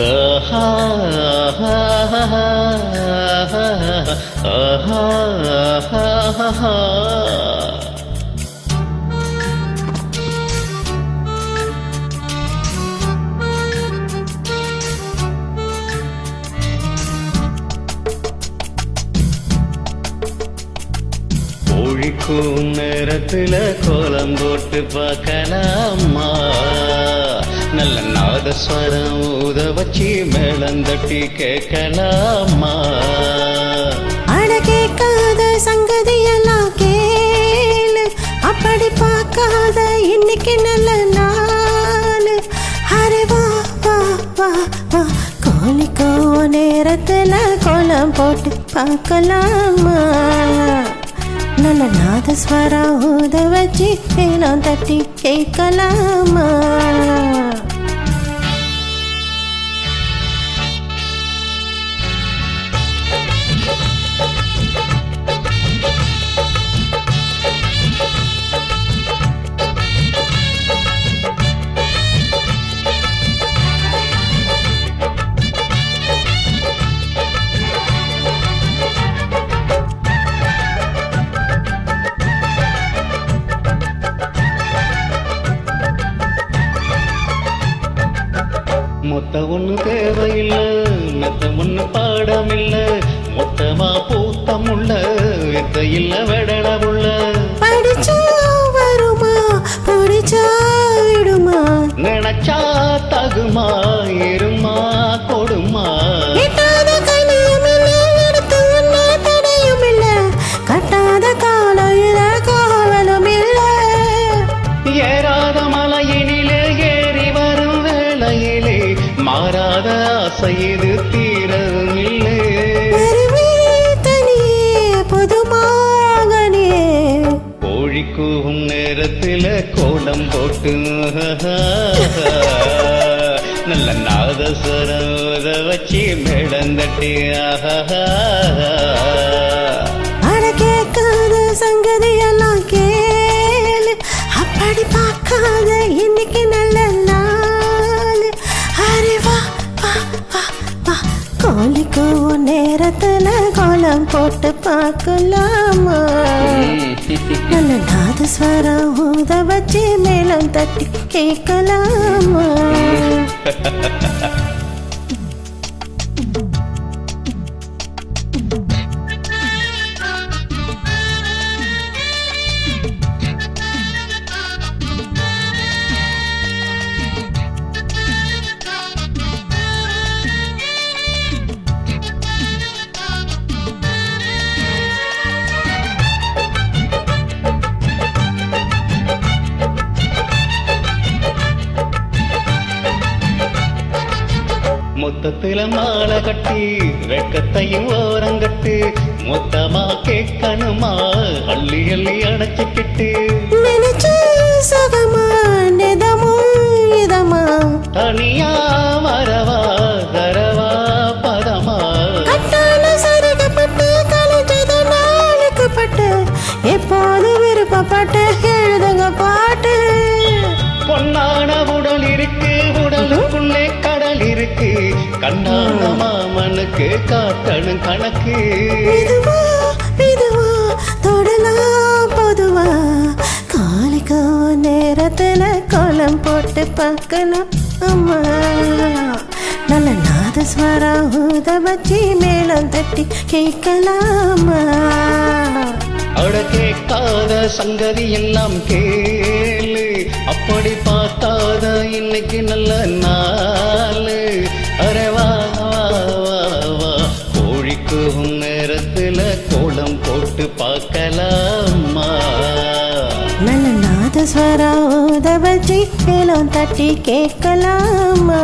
ஆஹா ஆஹா ஆஹா. ஒழிக்கும் நேரத்துல கோலம் போட்டு பார்க்கலாமா, நல்ல நாதஸ்வரம் ஊத வச்சு மேளந்தட்டி கேட்கலாமா. அட கேட்காத சங்கதியெல்லாம் கேளு, அப்படி பார்க்காத இன்னைக்கு நல்ல நாள். அரே வா வா வா வா, கோழிக்கோ நேரத்துல கோலம் போட்டு பார்க்கலாமா, நல்ல நாதஸ்வரம் ஊத வச்சு மேளம் தட்டி கேட்கலாமா. மொத்த ஒண்ணு தேவையில்லை, மெத்த ஒண்ணு பாடமில்ல, மொத்தமா பூத்தமுள்ள வித்த இல்ல வெடளவுள்ள. படிச்சா வருமா படிச்சா விடுமா, நினைச்சா தகுமா இருமா கொடுமா. எட்டாத கனியும் இல்ல, எடுத்து உன்ன தடையும் இல்ல, கட்டாத காலையில காவலும் இல்ல. ஏறாத மலையினிலே ஏறி வரும் வேளையிலே மாறாத ஆசை இது தீரவும் இல்லை. கோழிக்கூவும் நேரத்துல கோலம் போட்டு நல்ல நாதஸ்வரம் வச்சு மேளந்தட்டி. அட கேட்காத சங்கதியெல்லாம் கேளு, அப்படி பார்க்காத இன்னைக்கு நல்ல நாள். அரே வா வா வா வா, கோழிக்கோ நேரத்துல கோலம் போட்டு பார்க்கலாமா, நல்ல நாதஸ்வரம் ஊத வச்சு மேளம் தட்டி கேட்கலாமா. மொத்தத்துல மாலை கட்டி வெக்கத்தையும் ஓரங்கட்டு, மொத்தமா கேட்கணுமா அள்ளி அள்ளி அணைச்சிக்கிட்டு. நினைச்சு சுகமா நிதமும் இதமா, தனியா வரவா தரவா பதமா. கட்டான சரிகப்பட்டு கலைச்சது நாளுக்கு பட்டு, எப்போது விருப்பப்பட்டு எழுதுங்க பாட்டு. பொன்னான உடல் இருக்கு, உடலுக்குள்ளே கடல் இருக்கு, கண்ணான மாமனுக்கு காட்டணும் கணக்கு. இதுவா இதுவா தொடலாம் பொதுவா, காலைக்கோ நேரத்துல கோலம் போட்டு பார்க்கலாம் அம்மா, நல்ல நாதஸ்வரம் ஊத வச்சு மேளம் தட்டி கேட்கலாமா. அட கேட்காத சங்கதி எல்லாம் கேளு, அப்படி பார்த்தாத இன்னைக்கு நல்ல நாள். அரே வா வா வா வா, கோழிக்கூவும் நேரத்துல கோலம் போட்டு பார்க்கலாமா, நல்ல நாதஸ்வரம் ஊத வச்சு மேளம் தட்டி கேட்கலாமா.